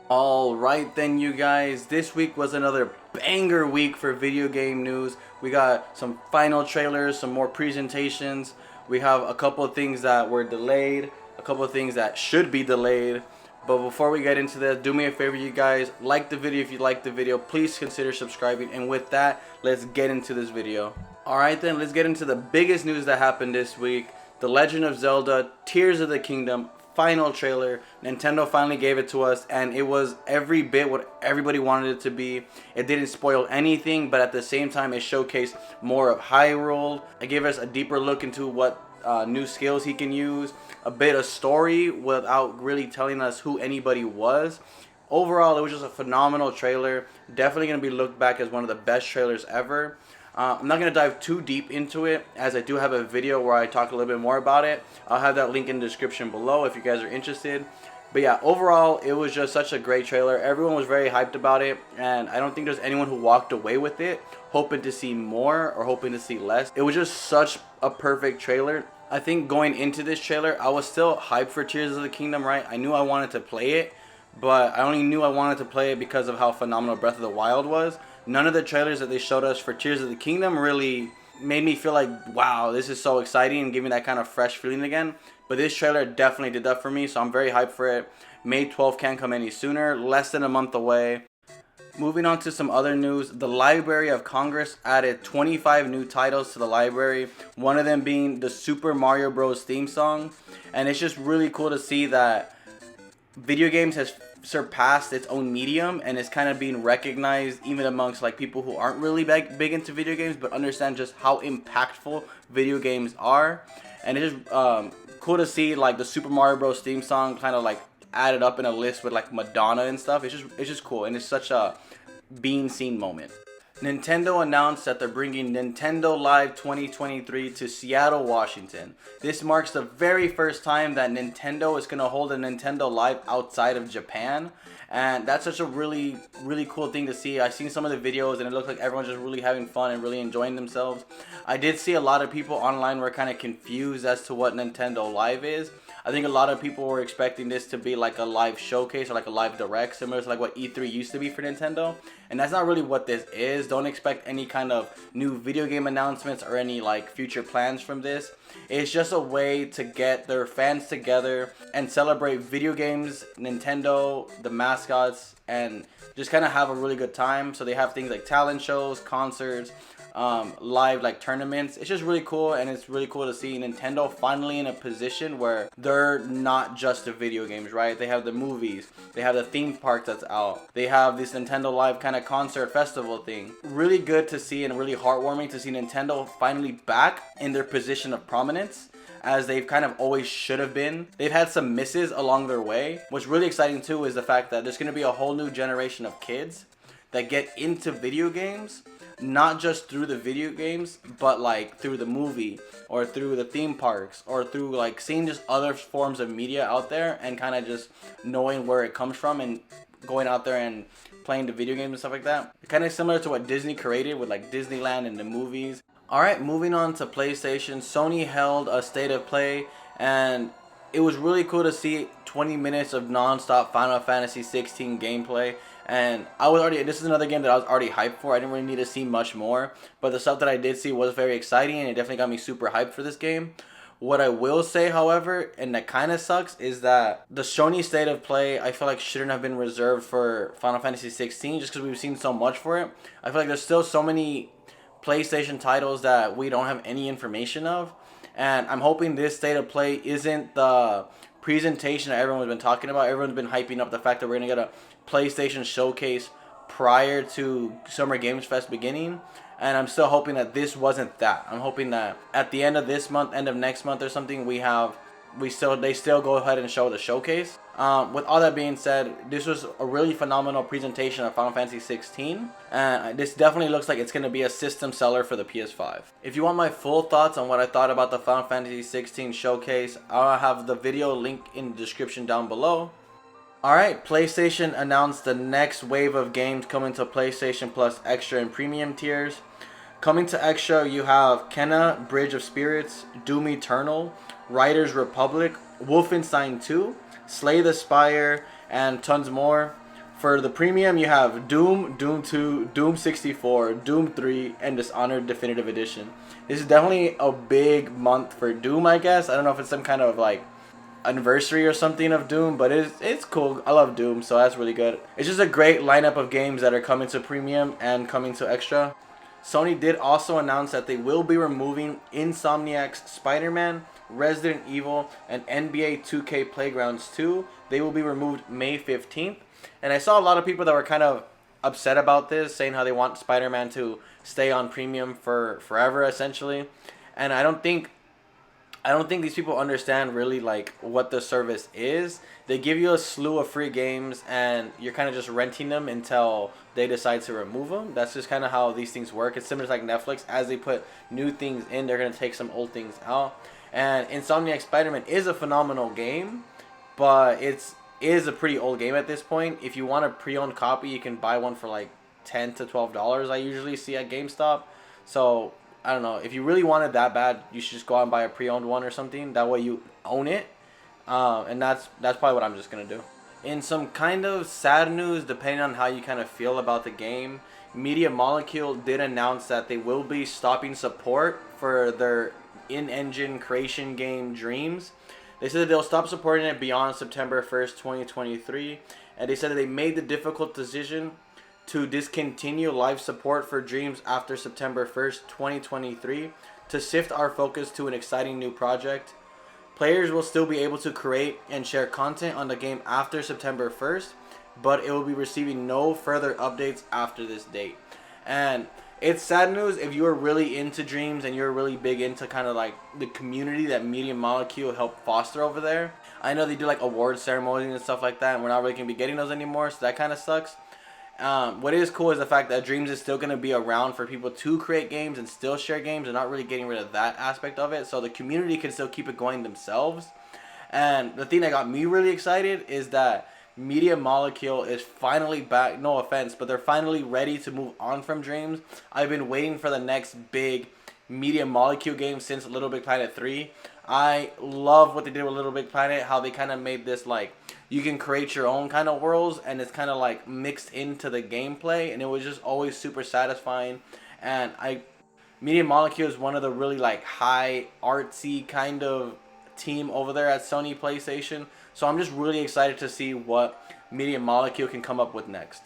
Alright then, you guys, this week was another banger week for video game news. We got some final trailers, some more presentations. We have a couple of things that were delayed, a couple of things that should be delayed. But before we get into this, do me a favor, you guys, like the video if you like the video. Please consider subscribing, and with that, let's get into this video. Alright then, let's get into the biggest news that happened this week. The Legend of Zelda Tears of the Kingdom final trailer. Nintendo finally gave it to us, and it was every bit what everybody wanted it to be. It didn't spoil anything, but at the same time it showcased more of Hyrule. It gave us a deeper look into what new skills he can use, a bit of story without really telling us who anybody was. Overall, it was just a phenomenal trailer. Definitely going to be looked back as one of the best trailers ever. I'm not going to dive too deep into it, as I do have a video where I talk a little bit more about it. I'll have that link in the description below if you guys are interested. But yeah, overall, it was just such a great trailer. Everyone was very hyped about it, and I don't think there's anyone who walked away with it hoping to see more or hoping to see less. It was just such a perfect trailer. I think going into this trailer, I was still hyped for Tears of the Kingdom, right? I knew I wanted to play it, but I only knew I wanted to play it because of how phenomenal Breath of the Wild was. None of the trailers that they showed us for Tears of the Kingdom really made me feel like, wow, this is so exciting and giving that kind of fresh feeling again. But this trailer definitely did that for me, so I'm very hyped for it. May 12th can't come any sooner, less than a month away. Moving on to some other news, the Library of Congress added 25 new titles to the library, one of them being the Super Mario Bros. Theme song. And it's just really cool to see that video games has surpassed its own medium and is kind of being recognized even amongst like people who aren't really big into video games but understand just how impactful video games are. And it is cool to see like the Super Mario Bros. Theme song kind of like added up in a list with like Madonna and stuff. It's just cool, and it's such a being seen moment. Nintendo announced that they're bringing Nintendo Live 2023 to Seattle, Washington. This marks the very first time that Nintendo is going to hold a Nintendo Live outside of Japan. And that's such a really cool thing to see. I've seen some of the videos and it looks like everyone's just really having fun and really enjoying themselves. I did see a lot of people online were kind of confused as to what Nintendo Live is. I think a lot of people were expecting this to be like a live showcase or like a live direct, similar to like what E3 used to be for Nintendo. And that's not really what this is. Don't expect any kind of new video game announcements or any like future plans from this. It's just a way to get their fans together and celebrate video games, Nintendo, the mascots, and just kind of have a really good time. So they have things like talent shows, concerts, live like tournaments. It's just really cool, and it's really cool to see Nintendo finally in a position where they're not just the video games, right? They have the movies, they have the theme park that's out, they have this Nintendo Live kind of concert festival thing. Really good to see and really heartwarming to see Nintendo finally back in their position of prominence, as they've kind of always should have been. They've had some misses along their way. What's really exciting too is the fact that there's going to be a whole new generation of kids that get into video games, not just through the video games, but like through the movie or through the theme parks or through like seeing just other forms of media out there and kind of just knowing where it comes from and going out there and playing the video games and stuff like that. Kind of similar to what Disney created with like Disneyland and the movies. Alright, moving on to PlayStation. Sony held a state of play, and it was really cool to see 20 minutes of non-stop Final Fantasy 16 gameplay. And this is another game that I was already hyped for. I didn't really need to see much more, but the stuff that I did see was very exciting, and it definitely got me super hyped for this game. What I will say, however, and that kind of sucks, is that the Sony state of play, I feel like shouldn't have been reserved for Final Fantasy 16 just because we've seen so much for it. I feel like there's still so many PlayStation titles that we don't have any information of, and I'm hoping this state of play isn't the presentation that everyone's been talking about. Everyone's been hyping up the fact that we're going to get a PlayStation showcase prior to Summer Games Fest beginning, and I'm still hoping that this wasn't that. I'm hoping that at the end of this month, end of next month or something, they still go ahead and show the showcase. With all that being said, this was a really phenomenal presentation of Final Fantasy 16, and this definitely looks like it's going to be a system seller for the PS5. If you want my full thoughts on what I thought about the Final Fantasy 16 showcase, I'll have the video link in the description down below. Alright, PlayStation announced the next wave of games coming to PlayStation Plus Extra and Premium tiers. Coming to Extra, you have Kena, Bridge of Spirits, Doom Eternal, Riders Republic, Wolfenstein 2, Slay the Spire, and tons more. For the premium, you have Doom, Doom 2, Doom 64, Doom 3, and Dishonored Definitive Edition. This is definitely a big month for Doom, I guess. I don't know if it's some kind of like anniversary or something of Doom, but it's cool. I love Doom, so that's really good. It's just a great lineup of games that are coming to premium and coming to extra. Sony did also announce that they will be removing Insomniac's Spider-Man, Resident Evil, and NBA 2K Playgrounds 2. They will be removed May 15th. And I saw a lot of people that were kind of upset about this, saying how they want Spider-Man to stay on premium for forever, essentially. And I don't think these people understand really like what the service is. They give you a slew of free games and you're kind of just renting them until they decide to remove them. That's just kind of how these things work. It's similar to like Netflix. As they put new things in, they're going to take some old things out. And Insomniac Spider-Man is a phenomenal game, but it is a pretty old game at this point. If you want a pre-owned copy, you can buy one for like $10 to $12 I usually see at GameStop. So I don't know, if you really want it that bad, you should just go out and buy a pre-owned one or something. That way you own it. And that's probably what I'm just going to do. In some kind of sad news, depending on how you kind of feel about the game, Media Molecule did announce that they will be stopping support for their in-engine creation game Dreams. They said that they'll stop supporting it beyond September 1st, 2023. And they said that they made the difficult decision to discontinue live support for Dreams after September 1st, 2023 to shift our focus to an exciting new project. Players will still be able to create and share content on the game after September 1st, but it will be receiving no further updates after this date. And it's sad news if you are really into Dreams and you're really big into kind of like the community that Media Molecule helped foster over there. I know they do like award ceremonies and stuff like that, and we're not really going to be getting those anymore, so that kind of sucks. What is cool is the fact that Dreams is still going to be around for people to create games and still share games, and not really getting rid of that aspect of it. So the community can still keep it going themselves. And the thing that got me really excited is that Media Molecule is finally back. No offense, but they're finally ready to move on from Dreams. I've been waiting for the next big Media Molecule game since Little Big Planet 3. I love what they did with Little Big Planet, how they kind of made this like you can create your own kind of worlds, and it's kind of like mixed into the gameplay, and it was just always super satisfying. And Media Molecule is one of the really like high artsy kind of team over there at Sony PlayStation, so I'm just really excited to see what Media Molecule can come up with next.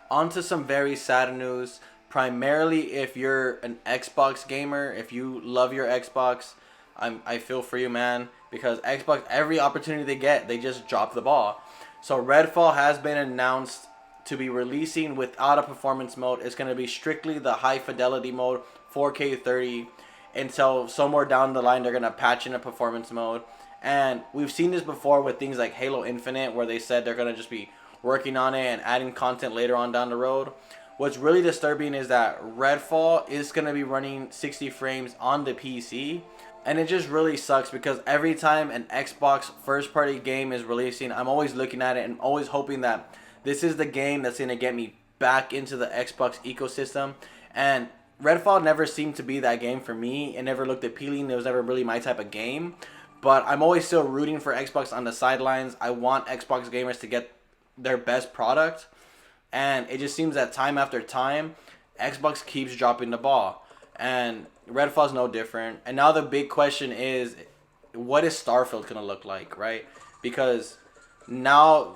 On to some very sad news, primarily if you're an Xbox gamer. If you love your Xbox, I feel for you, man, because Xbox, every opportunity they get, they just drop the ball. So Redfall has been announced to be releasing without a performance mode. It's going to be strictly the high fidelity mode, 4K 30, until somewhere down the line they're going to patch in a performance mode. And we've seen this before with things like Halo Infinite, where they said they're going to just be working on it and adding content later on down the road. What's really disturbing is that Redfall is going to be running 60 frames on the PC. And it just really sucks because every time an Xbox first-party game is releasing, I'm always looking at it and always hoping that this is the game that's going to get me back into the Xbox ecosystem. And Redfall never seemed to be that game for me. It never looked appealing. It was never really my type of game. But I'm always still rooting for Xbox on the sidelines. I want Xbox gamers to get their best product. And it just seems that time after time, Xbox keeps dropping the ball. And Redfall's no different. And now the big question is, what is Starfield going to look like, right? Because now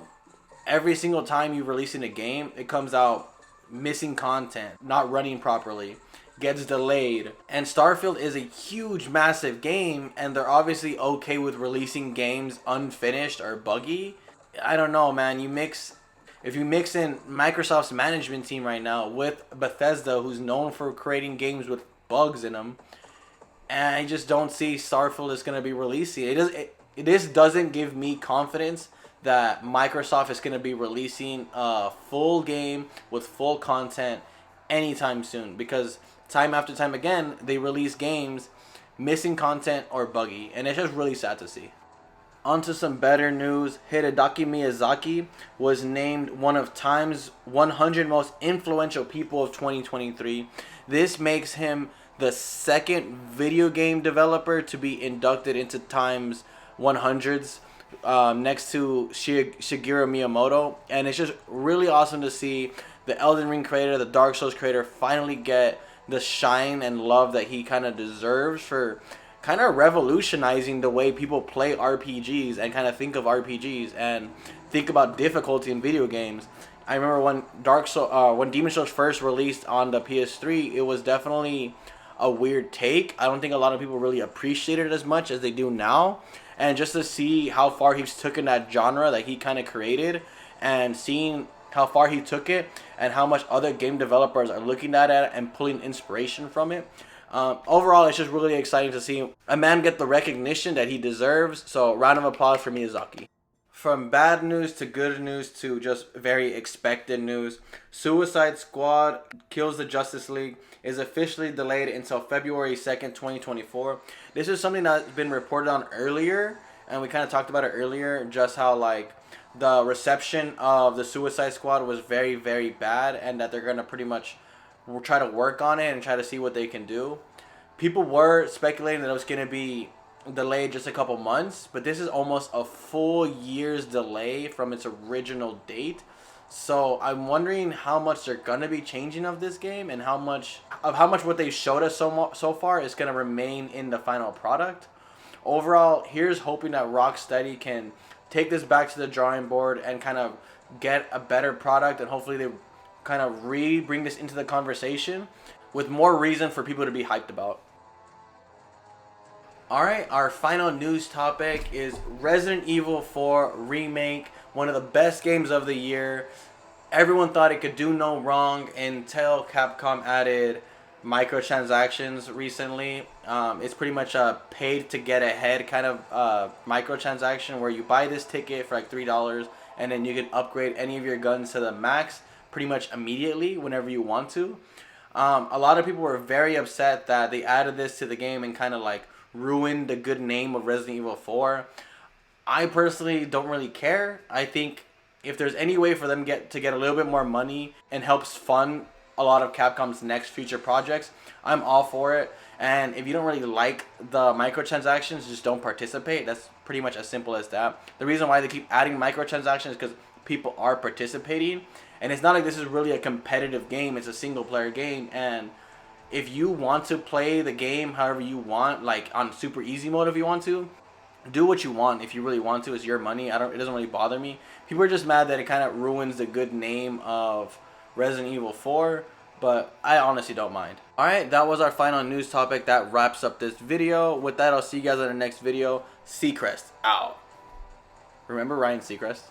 every single time you release in a game, it comes out missing content, not running properly, gets delayed. And Starfield is a huge, massive game, and they're obviously okay with releasing games unfinished or buggy. I don't know, man. If you mix in Microsoft's management team right now with Bethesda, who's known for creating games with bugs in them, and I just don't see Starfield is going to be releasing. This doesn't give me confidence that Microsoft is going to be releasing a full game with full content anytime soon, because time after time again, they release games missing content or buggy, and it's just really sad to see. On to some better news. Hideaki Miyazaki was named one of Time's 100 most influential people of 2023. This makes him the second video game developer to be inducted into Time's 100s. next to Shigeru Miyamoto, and it's just really awesome to see the Elden Ring creator, the Dark Souls creator, finally get the shine and love that he kind of deserves for kind of revolutionizing the way people play RPGs and kind of think of RPGs and think about difficulty in video games. I remember when when Demon Souls first released on the PS3, it was definitely a weird take. I don't think a lot of people really appreciated it as much as they do now. And just to see how far he's taken that genre that he kind of created, and seeing how far he took it, and how much other game developers are looking at it and pulling inspiration from it. Overall, it's just really exciting to see a man get the recognition that he deserves. So, round of applause for Miyazaki. From bad news to good news to just very expected news, Suicide Squad Kills the Justice League is officially delayed until February 2nd, 2024. This is something that's been reported on earlier, and we kind of talked about it earlier, just how like the reception of the Suicide Squad was very, very bad, and that they're going to pretty much try to work on it and try to see what they can do. People were speculating that it was going to be delayed just a couple months, but this is almost a full year's delay from its original date. So I'm wondering how much they're gonna be changing of this game, and how much what they showed us so far is gonna remain in the final product. Overall, here's hoping that Rocksteady can take this back to the drawing board and kind of get a better product, and hopefully they kind of bring this into the conversation with more reason for people to be hyped about. Alright, our final news topic is Resident Evil 4 Remake, one of the best games of the year. Everyone thought it could do no wrong until Capcom added microtransactions recently. It's pretty much a paid to get ahead kind of microtransaction where you buy this ticket for like $3 and then you can upgrade any of your guns to the max pretty much immediately whenever you want to. A lot of people were very upset that they added this to the game and kind of like ruined the good name of Resident Evil 4. I personally don't really care. I think if there's any way for them to get a little bit more money and helps fund a lot of Capcom's next future projects, I'm all for it. And if you don't really like the microtransactions, just don't participate. That's pretty much as simple as that. The reason why they keep adding microtransactions is because people are participating. And it's not like this is really a competitive game. It's a single player game. And if you want to play the game however you want, like on super easy mode if you want to, do what you want if you really want to. It's your money. It doesn't really bother me. People are just mad that it kind of ruins the good name of Resident Evil 4, but I honestly don't mind. Alright, that was our final news topic. That wraps up this video. With that, I'll see you guys in the next video. Seacrest out. Remember Ryan Seacrest?